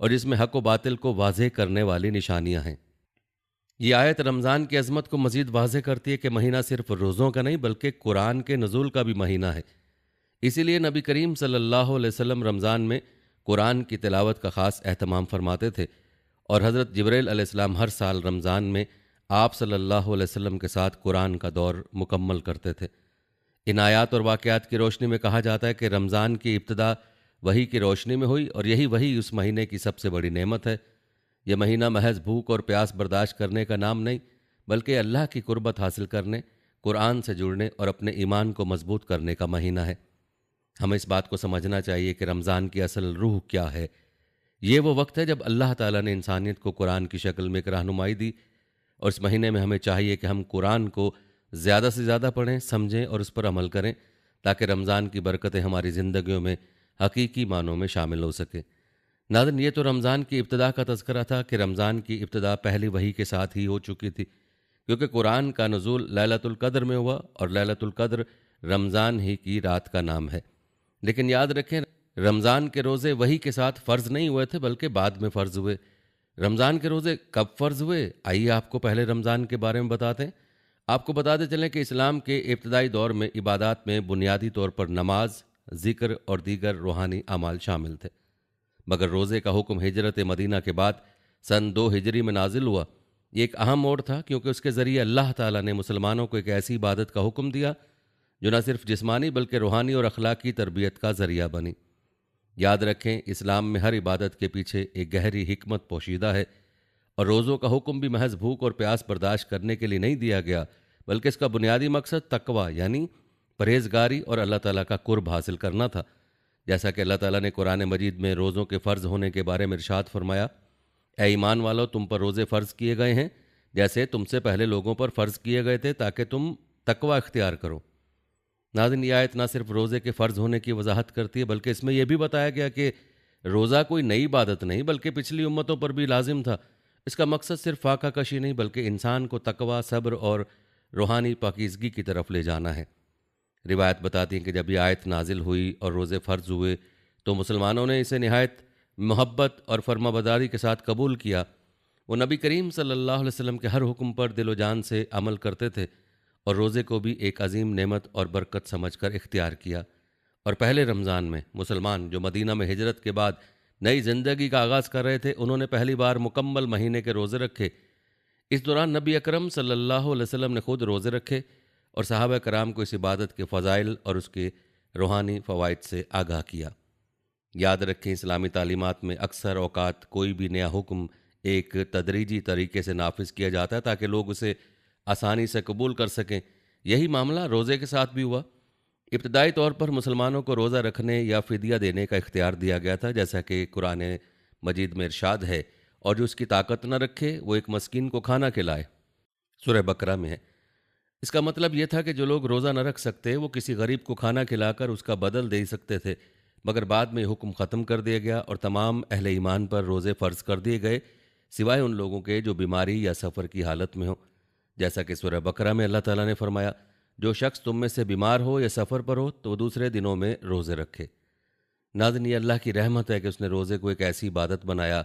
اور جس میں حق و باطل کو واضح کرنے والی نشانیاں ہیں۔ یہ آیت رمضان کی عظمت کو مزید واضح کرتی ہے کہ مہینہ صرف روزوں کا نہیں بلکہ قرآن کے نزول کا بھی مہینہ ہے۔ اسی لیے نبی کریم صلی اللہ علیہ وسلم رمضان میں قرآن کی تلاوت کا خاص اہتمام فرماتے تھے، اور حضرت جبرائیل علیہ السلام ہر سال رمضان میں آپ صلی اللہ علیہ وسلم کے ساتھ قرآن کا دور مکمل کرتے تھے۔ ان آیات اور واقعات کی روشنی میں کہا جاتا ہے کہ رمضان کی ابتدا وحی کی روشنی میں ہوئی، اور یہی وحی اس مہینے کی سب سے بڑی نعمت ہے۔ یہ مہینہ محض بھوک اور پیاس برداشت کرنے کا نام نہیں بلکہ اللہ کی قربت حاصل کرنے، قرآن سے جڑنے اور اپنے ایمان کو مضبوط کرنے کا مہینہ ہے۔ ہمیں اس بات کو سمجھنا چاہیے کہ رمضان کی اصل روح کیا ہے۔ یہ وہ وقت ہے جب اللہ تعالیٰ نے انسانیت کو قرآن کی شکل میں ایک رہنمائی دی، اور اس مہینے میں ہمیں چاہیے کہ ہم قرآن کو زیادہ سے زیادہ پڑھیں، سمجھیں اور اس پر عمل کریں، تاکہ رمضان کی برکتیں ہماری زندگیوں میں حقیقی معنوں میں شامل ہو سکیں۔ ناظرین، یہ تو رمضان کی ابتدا کا تذکرہ تھا کہ رمضان کی ابتدا پہلی وحی کے ساتھ ہی ہو چکی تھی، کیونکہ قرآن کا نزول لیلۃ القدر میں ہوا، اور لیلۃ القدر رمضان ہی کی رات کا نام ہے۔ لیکن یاد رکھیں، رمضان کے روزے وحی کے ساتھ فرض نہیں ہوئے تھے بلکہ بعد میں فرض ہوئے۔ رمضان کے روزے کب فرض ہوئے؟ آئیے آپ کو پہلے رمضان کے بارے میں بتاتے ہیں۔ آپ کو بتاتے چلیں کہ اسلام کے ابتدائی دور میں عبادات میں بنیادی طور پر نماز، ذکر اور دیگر روحانی اعمال شامل تھے، مگر روزے کا حکم ہجرت مدینہ کے بعد سن 2 ہجری میں نازل ہوا۔ یہ ایک اہم موڑ تھا، کیونکہ اس کے ذریعے اللہ تعالیٰ نے مسلمانوں کو ایک ایسی عبادت کا حکم دیا جو نہ صرف جسمانی بلکہ روحانی اور اخلاقی تربیت کا ذریعہ بنی۔ یاد رکھیں، اسلام میں ہر عبادت کے پیچھے ایک گہری حکمت پوشیدہ ہے، اور روزوں کا حکم بھی محض بھوک اور پیاس برداشت کرنے کے لیے نہیں دیا گیا، بلکہ اس کا بنیادی مقصد تقویٰ یعنی پرہیزگاری اور اللہ تعالیٰ کا قرب حاصل کرنا تھا۔ جیسا کہ اللہ تعالیٰ نے قرآن مجید میں روزوں کے فرض ہونے کے بارے میں ارشاد فرمایا، اے ایمان والو، تم پر روزے فرض کیے گئے ہیں جیسے تم سے پہلے لوگوں پر فرض کیے گئے تھے، تاکہ تم تقویٰ اختیار کرو۔ ناظرین، یہ آیت نہ صرف روزے کے فرض ہونے کی وضاحت کرتی ہے بلکہ اس میں یہ بھی بتایا گیا کہ روزہ کوئی نئی عبادت نہیں بلکہ پچھلی امتوں پر بھی لازم تھا۔ اس کا مقصد صرف فاقہ کشی نہیں بلکہ انسان کو تقویٰ، صبر اور روحانی پاکیزگی کی طرف لے جانا ہے۔ روایت بتاتی ہیں کہ جب یہ آیت نازل ہوئی اور روزے فرض ہوئے تو مسلمانوں نے اسے نہایت محبت اور فرما برداری کے ساتھ قبول کیا۔ وہ نبی کریم صلی اللہ علیہ وسلم کے ہر حکم پر دل و جان سے عمل کرتے تھے، اور روزے کو بھی ایک عظیم نعمت اور برکت سمجھ کر اختیار کیا۔ اور پہلے رمضان میں مسلمان جو مدینہ میں ہجرت کے بعد نئی زندگی کا آغاز کر رہے تھے، انہوں نے پہلی بار مکمل مہینے کے روزے رکھے۔ اس دوران نبی اکرم صلی اللہ علیہ وسلم نے خود روزے رکھے اور صحابہ کرام کو اس عبادت کے فضائل اور اس کے روحانی فوائد سے آگاہ کیا۔ یاد رکھیں، اسلامی تعلیمات میں اکثر اوقات کوئی بھی نیا حکم ایک تدریجی طریقے سے نافذ کیا جاتا ہے تاکہ لوگ اسے آسانی سے قبول کر سکیں۔ یہی معاملہ روزے کے ساتھ بھی ہوا۔ ابتدائی طور پر مسلمانوں کو روزہ رکھنے یا فدیہ دینے کا اختیار دیا گیا تھا، جیسا کہ قرآن مجید میں ارشاد ہے، اور جو اس کی طاقت نہ رکھے وہ ایک مسکین کو کھانا کھلائے، سورہ بقرہ میں ہے۔ اس کا مطلب یہ تھا کہ جو لوگ روزہ نہ رکھ سکتے وہ کسی غریب کو کھانا کھلا کر اس کا بدل دے سکتے تھے، مگر بعد میں یہ حکم ختم کر دیا گیا اور تمام اہل ایمان پر روزے فرض کر دیے گئے، سوائے ان لوگوں کے جو بیماری یا سفر کی حالت میں ہوں، جیسا کہ سورہ بقرہ میں اللہ تعالیٰ نے فرمایا، جو شخص تم میں سے بیمار ہو یا سفر پر ہو تو دوسرے دنوں میں روزے رکھے۔ ناظرین، یہ اللہ کی رحمت ہے کہ اس نے روزے کو ایک ایسی عبادت بنایا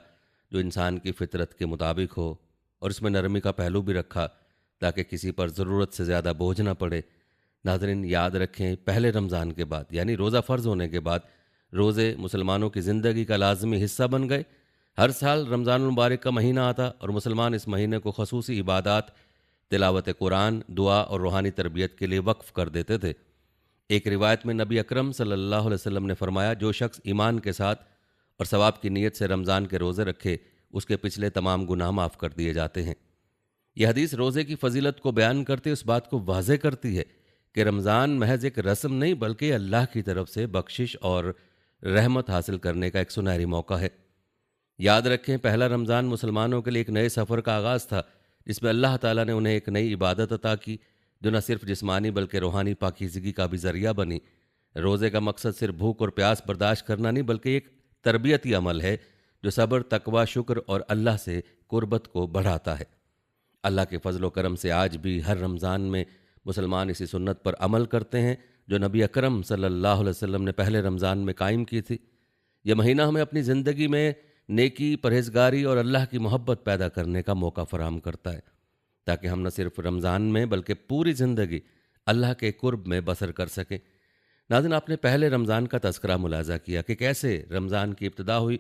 جو انسان کی فطرت کے مطابق ہو، اور اس میں نرمی کا پہلو بھی رکھا تاکہ کسی پر ضرورت سے زیادہ بوجھ نہ پڑے۔ ناظرین، یاد رکھیں، پہلے رمضان کے بعد یعنی روزہ فرض ہونے کے بعد روزے مسلمانوں کی زندگی کا لازمی حصہ بن گئے۔ ہر سال رمضان المبارک کا مہینہ آتا اور مسلمان اس مہینے کو خصوصی عبادات، تلاوت قرآن، دعا اور روحانی تربیت کے لیے وقف کر دیتے تھے۔ ایک روایت میں نبی اکرم صلی اللہ علیہ وسلم نے فرمایا، جو شخص ایمان کے ساتھ اور ثواب کی نیت سے رمضان کے روزے رکھے اس کے پچھلے تمام گناہ معاف کر دیے جاتے ہیں۔ یہ حدیث روزے کی فضیلت کو بیان کرتے اس بات کو واضح کرتی ہے کہ رمضان محض ایک رسم نہیں بلکہ اللہ کی طرف سے بخشش اور رحمت حاصل کرنے کا ایک سنہری موقع ہے۔ یاد رکھیں، پہلا رمضان مسلمانوں کے لیے ایک نئے سفر کا آغاز تھا، جس میں اللہ تعالیٰ نے انہیں ایک نئی عبادت عطا کی جو نہ صرف جسمانی بلکہ روحانی پاکیزگی کا بھی ذریعہ بنی۔ روزے کا مقصد صرف بھوک اور پیاس برداشت کرنا نہیں بلکہ ایک تربیتی عمل ہے جو صبر، تقویٰ، شکر اور اللہ سے قربت کو بڑھاتا ہے۔ اللہ کے فضل و کرم سے آج بھی ہر رمضان میں مسلمان اسی سنت پر عمل کرتے ہیں جو نبی اکرم صلی اللہ علیہ وسلم نے پہلے رمضان میں قائم کی تھی۔ یہ مہینہ ہمیں اپنی زندگی میں نیکی، پرہیزگاری اور اللہ کی محبت پیدا کرنے کا موقع فراہم کرتا ہے، تاکہ ہم نہ صرف رمضان میں بلکہ پوری زندگی اللہ کے قرب میں بسر کر سکیں۔ ناظرین، آپ نے پہلے رمضان کا تذکرہ ملاحظہ کیا کہ کیسے رمضان کی ابتدا ہوئی۔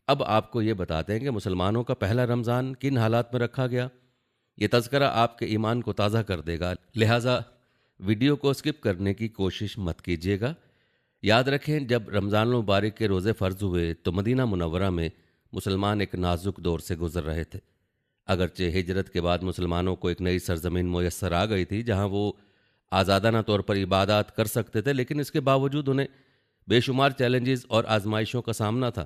اب آپ کو یہ بتاتے ہیں کہ مسلمانوں کا پہلا رمضان کن حالات میں رکھا گیا۔ یہ تذکرہ آپ کے ایمان کو تازہ کر دے گا، لہٰذا ویڈیو کو سکپ کرنے کی کوشش مت کیجیے گا۔ یاد رکھیں، جب رمضان المبارک کے روزے فرض ہوئے تو مدینہ منورہ میں مسلمان ایک نازک دور سے گزر رہے تھے۔ اگرچہ ہجرت کے بعد مسلمانوں کو ایک نئی سرزمین میسر آ گئی تھی جہاں وہ آزادانہ طور پر عبادات کر سکتے تھے، لیکن اس کے باوجود انہیں بے شمار چیلنجز اور آزمائشوں کا سامنا تھا۔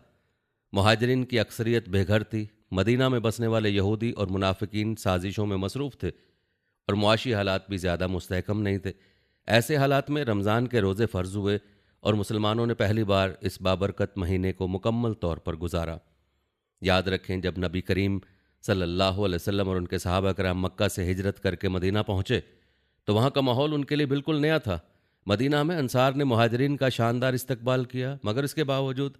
مہاجرین کی اکثریت بے گھر تھی، مدینہ میں بسنے والے یہودی اور منافقین سازشوں میں مصروف تھے، اور معاشی حالات بھی زیادہ مستحکم نہیں تھے۔ ایسے حالات میں رمضان کے روزے فرض ہوئے اور مسلمانوں نے پہلی بار اس بابرکت مہینے کو مکمل طور پر گزارا۔ یاد رکھیں، جب نبی کریم صلی اللہ علیہ وسلم اور ان کے صحابہ کرام مکہ سے ہجرت کر کے مدینہ پہنچے تو وہاں کا ماحول ان کے لیے بالکل نیا تھا۔ مدینہ میں انصار نے مہاجرین کا شاندار استقبال کیا، مگر اس کے باوجود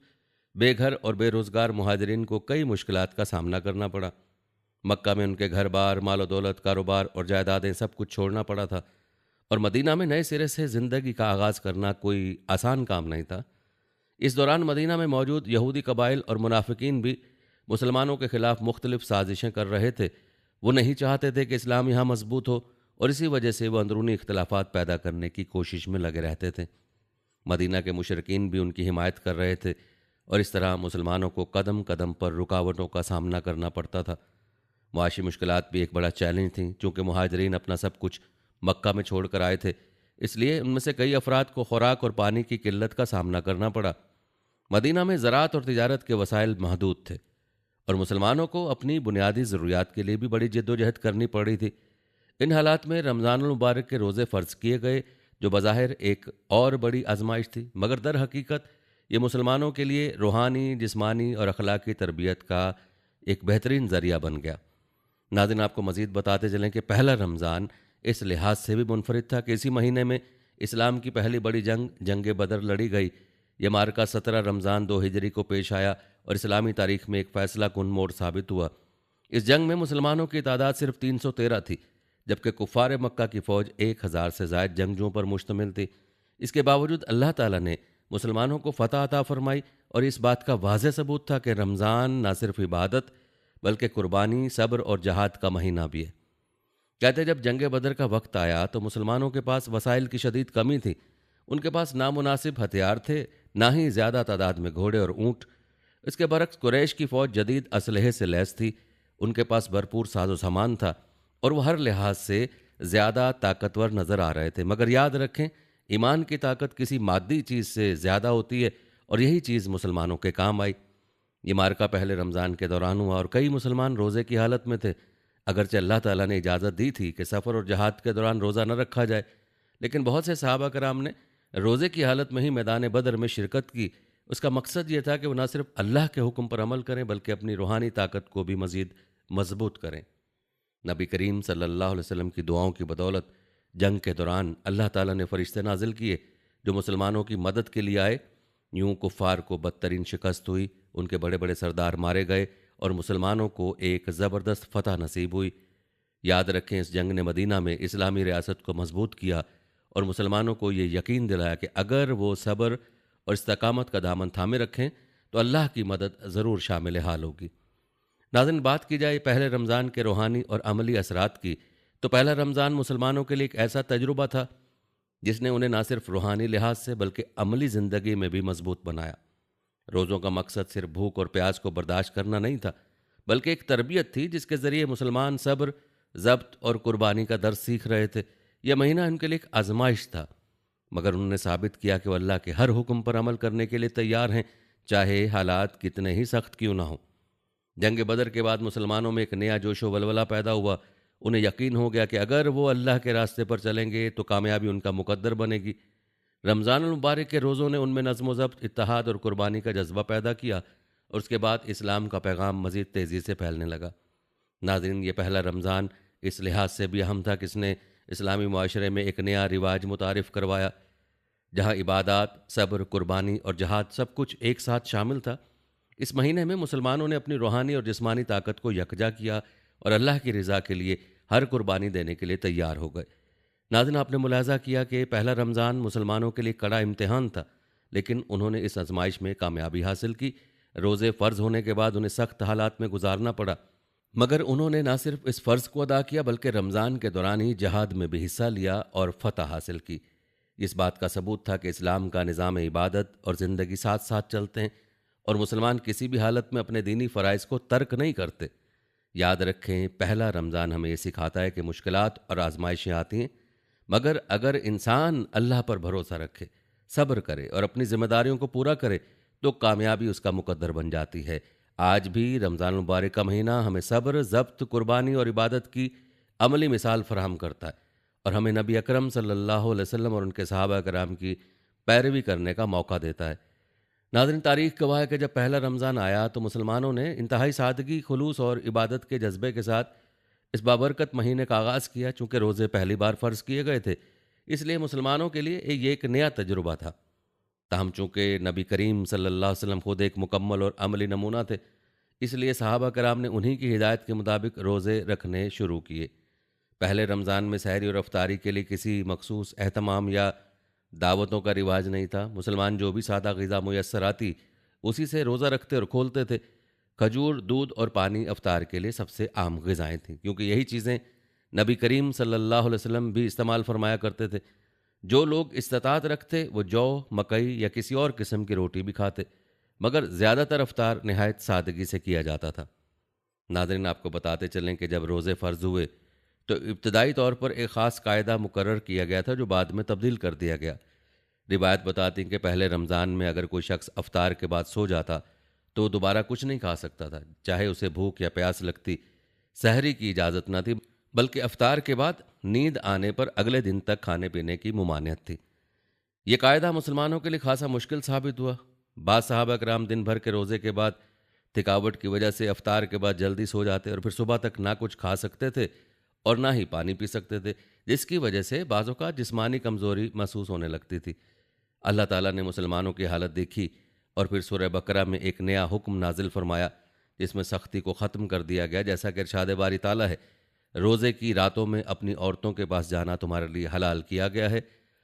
بے گھر اور بے روزگار مہاجرین کو کئی مشکلات کا سامنا کرنا پڑا۔ مکہ میں ان کے گھر بار، مال و دولت، کاروبار اور جائیدادیں سب کچھ چھوڑنا پڑا تھا، اور مدینہ میں نئے سرے سے زندگی کا آغاز کرنا کوئی آسان کام نہیں تھا۔ اس دوران مدینہ میں موجود یہودی قبائل اور منافقین بھی مسلمانوں کے خلاف مختلف سازشیں کر رہے تھے۔ وہ نہیں چاہتے تھے کہ اسلام یہاں مضبوط ہو، اور اسی وجہ سے وہ اندرونی اختلافات پیدا کرنے کی کوشش میں لگے رہتے تھے۔ مدینہ کے مشرکین بھی ان کی حمایت کر رہے تھے، اور اس طرح مسلمانوں کو قدم قدم پر رکاوٹوں کا سامنا کرنا پڑتا تھا۔ معاشی مشکلات بھی ایک بڑا چیلنج تھیں، چونکہ مہاجرین اپنا سب کچھ مکہ میں چھوڑ کر آئے تھے، اس لیے ان میں سے کئی افراد کو خوراک اور پانی کی قلت کا سامنا کرنا پڑا۔ مدینہ میں زراعت اور تجارت کے وسائل محدود تھے، اور مسلمانوں کو اپنی بنیادی ضروریات کے لیے بھی بڑی جد و جہد کرنی پڑی تھی۔ ان حالات میں رمضان المبارک کے روزے فرض کیے گئے، جو بظاہر ایک اور بڑی آزمائش تھی، مگر در حقیقت یہ مسلمانوں کے لیے روحانی، جسمانی اور اخلاقی تربیت کا ایک بہترین ذریعہ بن گیا۔ ناظرین، آپ کو مزید بتاتے چلیں کہ پہلا رمضان اس لحاظ سے بھی منفرد تھا کہ اسی مہینے میں اسلام کی پہلی بڑی جنگ بدر لڑی گئی۔ یہ معرکہ 17 رمضان 2 ہجری کو پیش آیا اور اسلامی تاریخ میں ایک فیصلہ کن موڑ ثابت ہوا۔ اس جنگ میں مسلمانوں کی تعداد صرف 313 تھی، جبکہ کفار مکہ کی فوج 1000 سے زائد جنگجوؤں پر مشتمل تھی۔ اس کے باوجود اللہ تعالیٰ نے مسلمانوں کو فتح عطا فرمائی، اور اس بات کا واضح ثبوت تھا کہ رمضان نہ صرف عبادت بلکہ قربانی، صبر اور جہاد کا مہینہ بھی ہے۔ کہتے جب جنگ بدر کا وقت آیا تو مسلمانوں کے پاس وسائل کی شدید کمی تھی۔ ان کے پاس نامناسب ہتھیار تھے، نہ ہی زیادہ تعداد میں گھوڑے اور اونٹ۔ اس کے برعکس قریش کی فوج جدید اسلحے سے لیس تھی، ان کے پاس بھرپور ساز و سامان تھا، اور وہ ہر لحاظ سے زیادہ طاقتور نظر آ رہے تھے۔ مگر یاد رکھیں، ایمان کی طاقت کسی مادی چیز سے زیادہ ہوتی ہے، اور یہی چیز مسلمانوں کے کام آئی۔ یہ معرکہ پہلے رمضان کے دوران ہوا، اور کئی مسلمان روزے کی حالت میں تھے۔ اگرچہ اللہ تعالیٰ نے اجازت دی تھی کہ سفر اور جہاد کے دوران روزہ نہ رکھا جائے، لیکن بہت سے صحابہ کرام نے روزے کی حالت میں ہی میدان بدر میں شرکت کی۔ اس کا مقصد یہ تھا کہ وہ نہ صرف اللہ کے حکم پر عمل کریں بلکہ اپنی روحانی طاقت کو بھی مزید مضبوط کریں۔ نبی کریم صلی اللہ علیہ وسلم کی دعاؤں کی بدولت جنگ کے دوران اللہ تعالیٰ نے فرشتے نازل کیے جو مسلمانوں کی مدد کے لیے آئے۔ یوں کفار کو بدترین شکست ہوئی، ان کے بڑے بڑے سردار مارے گئے، اور مسلمانوں کو ایک زبردست فتح نصیب ہوئی۔ یاد رکھیں، اس جنگ نے مدینہ میں اسلامی ریاست کو مضبوط کیا اور مسلمانوں کو یہ یقین دلایا کہ اگر وہ صبر اور استقامت کا دامن تھامے رکھیں تو اللہ کی مدد ضرور شامل حال ہوگی۔ ناظرین، بات کی جائے پہلے رمضان کے روحانی اور عملی اثرات کی، تو پہلا رمضان مسلمانوں کے لیے ایک ایسا تجربہ تھا جس نے انہیں نہ صرف روحانی لحاظ سے بلکہ عملی زندگی میں بھی مضبوط بنایا۔ روزوں کا مقصد صرف بھوک اور پیاس کو برداشت کرنا نہیں تھا، بلکہ ایک تربیت تھی جس کے ذریعے مسلمان صبر، ضبط اور قربانی کا درس سیکھ رہے تھے۔ یہ مہینہ ان کے لیے ایک آزمائش تھا، مگر انہوں نے ثابت کیا کہ وہ اللہ کے ہر حکم پر عمل کرنے کے لیے تیار ہیں، چاہے حالات کتنے ہی سخت کیوں نہ ہوں۔ جنگ بدر کے بعد مسلمانوں میں ایک نیا جوش و ولولہ پیدا ہوا۔ انہیں یقین ہو گیا کہ اگر وہ اللہ کے راستے پر چلیں گے تو کامیابی ان کا مقدر بنے گی۔ رمضان المبارک کے روزوں نے ان میں نظم و ضبط، اتحاد اور قربانی کا جذبہ پیدا کیا، اور اس کے بعد اسلام کا پیغام مزید تیزی سے پھیلنے لگا۔ ناظرین، یہ پہلا رمضان اس لحاظ سے بھی اہم تھا کہ اس نے اسلامی معاشرے میں ایک نیا رواج متعارف کروایا، جہاں عبادات، صبر، قربانی اور جہاد سب کچھ ایک ساتھ شامل تھا۔ اس مہینے میں مسلمانوں نے اپنی روحانی اور جسمانی طاقت کو یکجا کیا اور اللہ کی رضا کے لیے ہر قربانی دینے کے لیے تیار ہو گئے۔ ناظرین، آپ نے ملاحظہ کیا کہ پہلا رمضان مسلمانوں کے لیے کڑا امتحان تھا، لیکن انہوں نے اس آزمائش میں کامیابی حاصل کی۔ روزے فرض ہونے کے بعد انہیں سخت حالات میں گزارنا پڑا، مگر انہوں نے نہ صرف اس فرض کو ادا کیا بلکہ رمضان کے دوران ہی جہاد میں بھی حصہ لیا اور فتح حاصل کی۔ اس بات کا ثبوت تھا کہ اسلام کا نظام عبادت اور زندگی ساتھ ساتھ چلتے ہیں، اور مسلمان کسی بھی حالت میں اپنے دینی فرائض کو ترک نہیں کرتے۔ یاد رکھیں، پہلا رمضان ہمیں یہ سکھاتا ہے کہ مشکلات اور آزمائشیں آتی ہیں، مگر اگر انسان اللہ پر بھروسہ رکھے، صبر کرے اور اپنی ذمہ داریوں کو پورا کرے تو کامیابی اس کا مقدر بن جاتی ہے۔ آج بھی رمضان المبارک کا مہینہ ہمیں صبر، ضبط، قربانی اور عبادت کی عملی مثال فراہم کرتا ہے، اور ہمیں نبی اکرم صلی اللہ علیہ وسلم اور ان کے صحابہ کرام کی پیروی کرنے کا موقع دیتا ہے۔ ناظرین، تاریخ گواہ ہے کہ جب پہلا رمضان آیا تو مسلمانوں نے انتہائی سادگی، خلوص اور عبادت کے جذبے کے ساتھ اس بابرکت مہینے کا آغاز کیا۔ چونکہ روزے پہلی بار فرض کیے گئے تھے، اس لیے مسلمانوں کے لیے یہ ایک نیا تجربہ تھا۔ تاہم چونکہ نبی کریم صلی اللہ علیہ وسلم خود ایک مکمل اور عملی نمونہ تھے، اس لیے صحابہ کرام نے انہی کی ہدایت کے مطابق روزے رکھنے شروع کیے۔ پہلے رمضان میں سحری اور افطاری کے لیے کسی مخصوص اہتمام یا دعوتوں کا رواج نہیں تھا۔ مسلمان جو بھی سادہ غذا میسر آتی اسی سے روزہ رکھتے اور کھولتے تھے۔ کھجور، دودھ اور پانی افطار کے لیے سب سے عام غذائیں تھیں، کیونکہ یہی چیزیں نبی کریم صلی اللہ علیہ وسلم بھی استعمال فرمایا کرتے تھے۔ جو لوگ استطاعت رکھتے وہ جو، مکئی یا کسی اور قسم کی روٹی بھی کھاتے، مگر زیادہ تر افطار نہایت سادگی سے کیا جاتا تھا۔ ناظرین، آپ کو بتاتے چلیں کہ جب روزے فرض ہوئے تو ابتدائی طور پر ایک خاص قاعدہ مقرر کیا گیا تھا جو بعد میں تبدیل کر دیا گیا۔ روایت بتاتی ہیں کہ پہلے رمضان میں اگر کوئی شخص افطار کے بعد سو جاتا تو وہ دوبارہ کچھ نہیں کھا سکتا تھا، چاہے اسے بھوک یا پیاس لگتی۔ سحری کی اجازت نہ تھی، بلکہ افطار کے بعد نیند آنے پر اگلے دن تک کھانے پینے کی ممانعت تھی۔ یہ قاعدہ مسلمانوں کے لیے خاصا مشکل ثابت ہوا۔ بعض صحابہ کرام دن بھر کے روزے کے بعد تھکاوٹ کی وجہ سے افطار کے بعد جلدی سو جاتے اور پھر صبح تک نہ کچھ کھا سکتے تھے اور نہ ہی پانی پی سکتے تھے، جس کی وجہ سے بعض اوقات جسمانی کمزوری محسوس ہونے لگتی تھی۔ اللہ تعالیٰ نے مسلمانوں کی حالت دیکھی اور پھر سورہ بقرہ میں ایک نیا حکم نازل فرمایا، جس میں سختی کو ختم کر دیا گیا، جیسا کہ ارشاد باری تعالیٰ ہے، روزے کی راتوں میں اپنی عورتوں کے پاس جانا تمہارے لیے حلال کیا گیا ہے،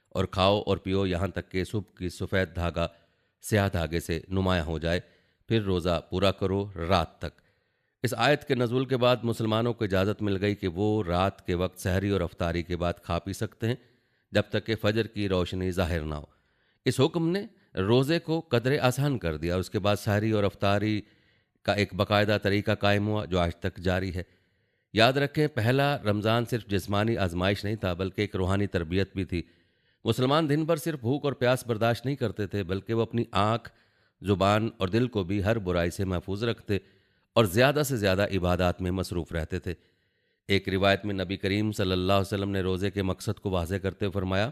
اور کھاؤ اور پیو یہاں تک کہ صبح کی سفید دھاگا سیاہ دھاگے سے نمایاں ہو جائے، پھر روزہ پورا کرو رات تک۔ اس آیت کے نزول کے بعد مسلمانوں کو اجازت مل گئی کہ وہ رات کے وقت سحری اور افطاری کے بعد کھا پی سکتے ہیں جب تک کہ فجر کی روشنی ظاہر نہ ہو۔ اس حکم نے روزے کو قدرے آسان کر دیا۔ اس کے بعد سحری اور افطاری کا ایک باقاعدہ طریقہ قائم ہوا جو آج تک جاری ہے۔ یاد رکھیں، پہلا رمضان صرف جسمانی آزمائش نہیں تھا بلکہ ایک روحانی تربیت بھی تھی۔ مسلمان دن بھر صرف بھوک اور پیاس برداشت نہیں کرتے تھے، بلکہ وہ اپنی آنکھ، زبان اور دل کو بھی ہر برائی سے محفوظ رکھتے اور زیادہ سے زیادہ عبادات میں مصروف رہتے تھے۔ ایک روایت میں نبی کریم صلی اللہ علیہ وسلم نے روزے کے مقصد کو واضح کرتے ہوئے فرمایا،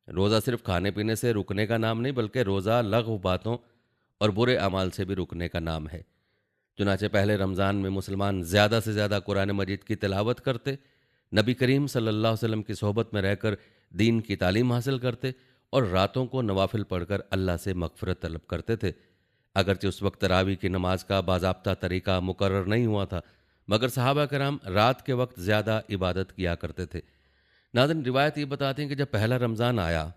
روزہ صرف کھانے پینے سے رکنے کا نام نہیں بلکہ روزہ لغو باتوں اور برے اعمال سے بھی رکنے کا نام ہے۔ چنانچہ پہلے رمضان میں مسلمان زیادہ سے زیادہ قرآن مجید کی تلاوت کرتے، نبی کریم صلی اللہ علیہ وسلم کی صحبت میں رہ کر دین کی تعلیم حاصل کرتے اور راتوں کو نوافل پڑھ کر اللہ سے مغفرت طلب کرتے تھے۔ اگرچہ اس وقت تراویح کی نماز کا باضابطہ طریقہ مقرر نہیں ہوا تھا، مگر صحابہ کرام رات کے وقت زیادہ عبادت کیا کرتے تھے۔ ناظرین، روایت یہ بتاتی ہیں کہ جب پہلا رمضان آیا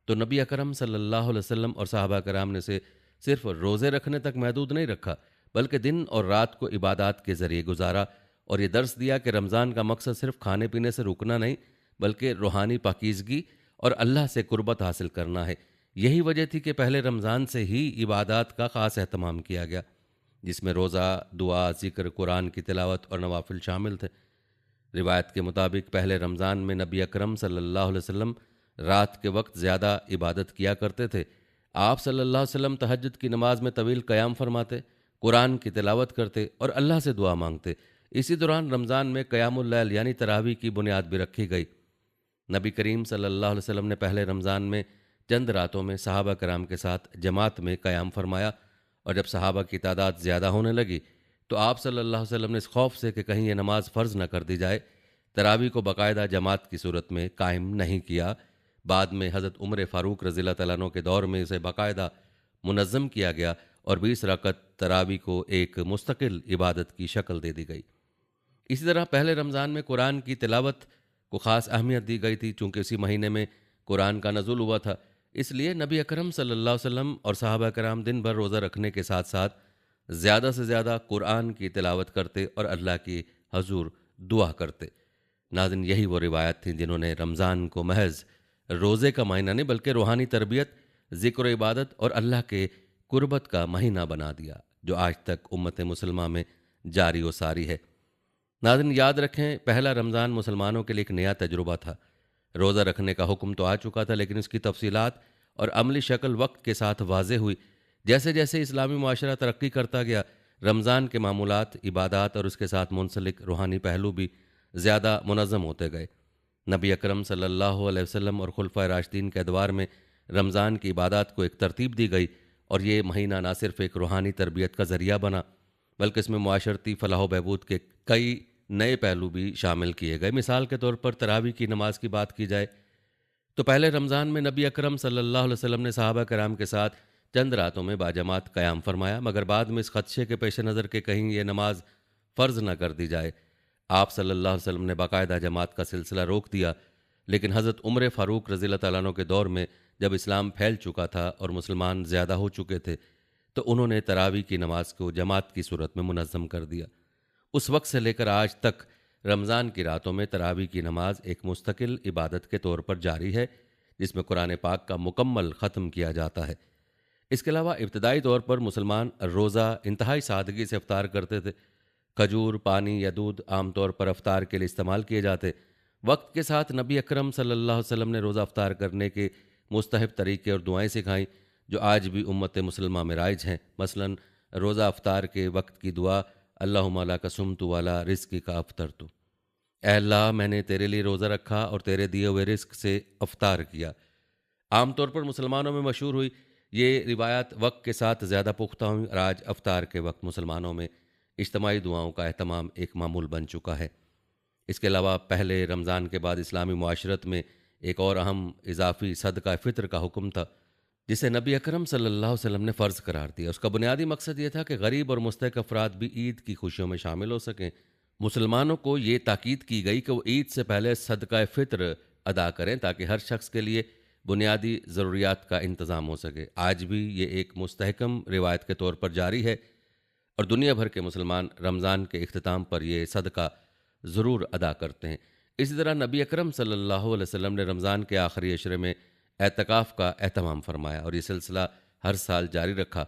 تو نبی اکرم صلی اللہ علیہ وسلم اور صحابہ کرام نے اسے صرف روزے رکھنے تک محدود نہیں رکھا، بلکہ دن اور رات کو عبادات کے ذریعے گزارا، اور یہ درس دیا کہ رمضان کا مقصد صرف کھانے پینے سے رکنا نہیں بلکہ روحانی پاکیزگی اور اللہ سے قربت حاصل کرنا ہے۔ یہی وجہ تھی کہ پہلے رمضان سے ہی عبادات کا خاص اہتمام کیا گیا، جس میں روزہ، دعا، ذکر، قرآن کی تلاوت اور نوافل شامل تھے۔ روایت کے مطابق پہلے رمضان میں نبی اکرم صلی اللہ علیہ وسلم رات کے وقت زیادہ عبادت کیا کرتے تھے۔ آپ صلی اللہ علیہ وسلم تہجد کی نماز میں طویل قیام فرماتے، قرآن کی تلاوت کرتے اور اللہ سے دعا مانگتے۔ اسی دوران رمضان میں قیام اللیل یعنی تراویح کی بنیاد بھی رکھی گئی۔ نبی کریم صلی اللہ علیہ وسلم نے پہلے رمضان میں چند راتوں میں صحابہ کرام کے ساتھ جماعت میں قیام فرمایا، اور جب صحابہ کی تعداد زیادہ ہونے لگی تو آپ صلی اللہ علیہ وسلم نے اس خوف سے کہ کہیں یہ نماز فرض نہ کر دی جائے، تراویح کو باقاعدہ جماعت کی صورت میں قائم نہیں کیا۔ بعد میں حضرت عمر فاروق رضی اللہ تعالیٰ عنہ کے دور میں اسے باقاعدہ منظم کیا گیا اور 20 رکعت تراوی کو ایک مستقل عبادت کی شکل دے دی گئی۔ اسی طرح پہلے رمضان میں قرآن کی تلاوت کو خاص اہمیت دی گئی تھی، چونکہ اسی مہینے میں قرآن کا نزول ہوا تھا۔ اس لیے نبی اکرم صلی اللہ علیہ وسلم اور صحابہ کرام دن بھر روزہ رکھنے کے ساتھ ساتھ زیادہ سے زیادہ قرآن کی تلاوت کرتے اور اللہ کی حضور دعا کرتے۔ ناظرین، یہی وہ روایت تھیں جنہوں نے رمضان کو محض روزے کا مہینہ نہیں بلکہ روحانی تربیت، ذکر و عبادت اور اللہ کے قربت کا مہینہ بنا دیا، جو آج تک امت مسلمہ میں جاری و ساری ہے۔ ناظرین، یاد رکھیں، پہلا رمضان مسلمانوں کے لیے ایک نیا تجربہ تھا۔ روزہ رکھنے کا حکم تو آ چکا تھا، لیکن اس کی تفصیلات اور عملی شکل وقت کے ساتھ واضح ہوئی۔ جیسے جیسے اسلامی معاشرہ ترقی کرتا گیا، رمضان کے معمولات، عبادات اور اس کے ساتھ منسلک روحانی پہلو بھی زیادہ منظم ہوتے گئے۔ نبی اکرم صلی اللہ علیہ وسلم اور خلفائے راشدین کے ادوار میں رمضان کی عبادات کو ایک ترتیب دی گئی، اور یہ مہینہ نہ صرف ایک روحانی تربیت کا ذریعہ بنا بلکہ اس میں معاشرتی فلاح و بہبود کے کئی نئے پہلو بھی شامل کیے گئے۔ مثال کے طور پر تراویح کی نماز کی بات کی جائے تو پہلے رمضان میں نبی اکرم صلی اللہ علیہ وسلم نے صحابہ کرام کے ساتھ چند راتوں میں باجماعت قیام فرمایا، مگر بعد میں اس خدشے کے پیش نظر کہ کہیں یہ نماز فرض نہ کر دی جائے، آپ صلی اللہ علیہ وسلم نے باقاعدہ جماعت کا سلسلہ روک دیا۔ لیکن حضرت عمر فاروق رضی اللہ تعالیٰ عنہ کے دور میں جب اسلام پھیل چکا تھا اور مسلمان زیادہ ہو چکے تھے تو انہوں نے تراویح کی نماز کو جماعت کی صورت میں منظم کر دیا۔ اس وقت سے لے کر آج تک رمضان کی راتوں میں تراویح کی نماز ایک مستقل عبادت کے طور پر جاری ہے، جس میں قرآن پاک کا مکمل ختم کیا جاتا ہے۔ اس کے علاوہ ابتدائی طور پر مسلمان روزہ انتہائی سادگی سے افطار کرتے تھے۔ کھجور، پانی یا دودھ عام طور پر افطار کے لیے استعمال کیے جاتے۔ وقت کے ساتھ نبی اکرم صلی اللہ علیہ وسلم نے روزہ افطار کرنے کے مستحب طریقے اور دعائیں سکھائیں، جو آج بھی امت مسلمہ میں رائج ہیں۔ مثلاً روزہ افطار کے وقت کی دعا، اللہم لک صمت وعلی رزقک افطرت، اے اللہ میں نے تیرے لیے روزہ رکھا اور تیرے دیے ہوئے رزق سے افطار کیا۔ عام طور پر مسلمانوں میں مشہور ہوئی یہ روایات وقت کے ساتھ زیادہ پختہ ہوئیں، اور آج افطار کے وقت مسلمانوں میں اجتماعی دعاؤں کا اہتمام ایک معمول بن چکا ہے۔ اس کے علاوہ پہلے رمضان کے بعد اسلامی معاشرت میں ایک اور اہم اضافی صدقہ فطر کا حکم تھا، جسے نبی اکرم صلی اللہ علیہ وسلم نے فرض قرار دیا۔ اس کا بنیادی مقصد یہ تھا کہ غریب اور مستحق افراد بھی عید کی خوشیوں میں شامل ہو سکیں۔ مسلمانوں کو یہ تاکید کی گئی کہ وہ عید سے پہلے صدقہ فطر ادا کریں تاکہ ہر شخص کے لیے بنیادی ضروریات کا انتظام ہو سکے۔ آج بھی یہ ایک مستحکم روایت کے طور پر جاری ہے، اور دنیا بھر کے مسلمان رمضان کے اختتام پر یہ صدقہ ضرور ادا کرتے ہیں۔ اسی طرح نبی اکرم صلی اللہ علیہ وسلم نے رمضان کے آخری عشرے میں اعتکاف کا اہتمام فرمایا اور یہ سلسلہ ہر سال جاری رکھا۔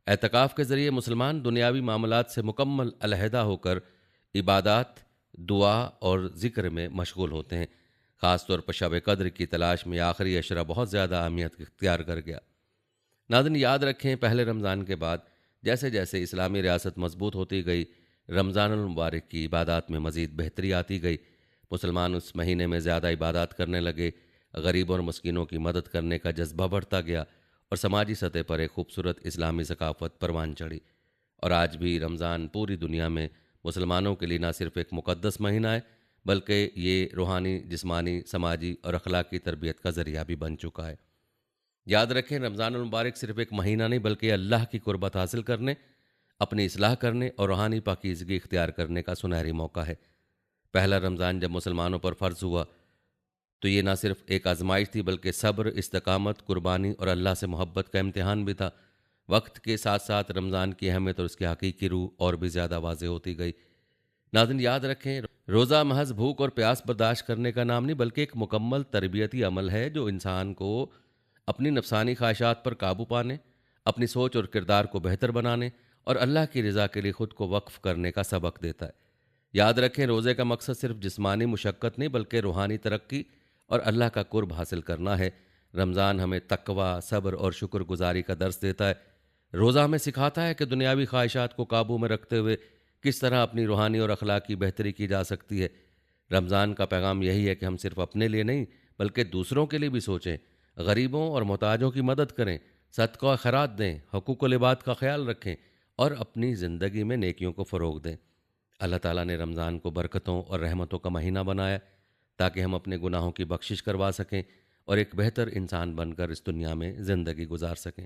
اعتکاف کے ذریعے مسلمان دنیاوی معاملات سے مکمل علیحدہ ہو کر عبادات، دعا اور ذکر میں مشغول ہوتے ہیں۔ خاص طور پر شب قدر کی تلاش میں آخری عشرہ بہت زیادہ اہمیت اختیار کر گیا۔ ناظرین، یاد رکھیں، پہلے رمضان کے بعد جیسے جیسے اسلامی ریاست مضبوط ہوتی گئی، رمضان المبارک کی عبادات میں مزید بہتری آتی گئی۔ مسلمان اس مہینے میں زیادہ عبادات کرنے لگے، غریبوں اور مسکینوں کی مدد کرنے کا جذبہ بڑھتا گیا، اور سماجی سطح پر ایک خوبصورت اسلامی ثقافت پروان چڑھی۔ اور آج بھی رمضان پوری دنیا میں مسلمانوں کے لیے نہ صرف ایک مقدس مہینہ ہے بلکہ یہ روحانی، جسمانی، سماجی اور اخلاقی تربیت کا ذریعہ بھی بن چکا ہے۔ یاد رکھیں، رمضان المبارک صرف ایک مہینہ نہیں بلکہ اللہ کی قربت حاصل کرنے، اپنی اصلاح کرنے اور روحانی پاکیزگی اختیار کرنے کا سنہری موقع ہے۔ پہلا رمضان جب مسلمانوں پر فرض ہوا تو یہ نہ صرف ایک آزمائش تھی بلکہ صبر، استقامت، قربانی اور اللہ سے محبت کا امتحان بھی تھا۔ وقت کے ساتھ ساتھ رمضان کی اہمیت اور اس کی حقیقی روح اور بھی زیادہ واضح ہوتی گئی۔ ناظرین، یاد رکھیں، روزہ محض بھوک اور پیاس برداشت کرنے کا نام نہیں بلکہ ایک مکمل تربیتی عمل ہے جو انسان کو اپنی نفسانی خواہشات پر قابو پانے، اپنی سوچ اور کردار کو بہتر بنانے اور اللہ کی رضا کے لیے خود کو وقف کرنے کا سبق دیتا ہے۔ یاد رکھیں، روزے کا مقصد صرف جسمانی مشقت نہیں بلکہ روحانی ترقی اور اللہ کا قرب حاصل کرنا ہے۔ رمضان ہمیں تقوی، صبر اور شکر گزاری کا درس دیتا ہے۔ روزہ ہمیں سکھاتا ہے کہ دنیاوی خواہشات کو قابو میں رکھتے ہوئے کس طرح اپنی روحانی اور اخلاقی بہتری کی جا سکتی ہے۔ رمضان کا پیغام یہی ہے کہ ہم صرف اپنے لیے نہیں بلکہ دوسروں کے لیے بھی سوچیں، غریبوں اور محتاجوں کی مدد کریں، صدقہ و خیرات دیں، حقوق العباد کا خیال رکھیں اور اپنی زندگی میں نیکیوں کو فروغ دیں۔ اللہ تعالیٰ نے رمضان کو برکتوں اور رحمتوں کا مہینہ بنایا تاکہ ہم اپنے گناہوں کی بخشش کروا سکیں اور ایک بہتر انسان بن کر اس دنیا میں زندگی گزار سکیں۔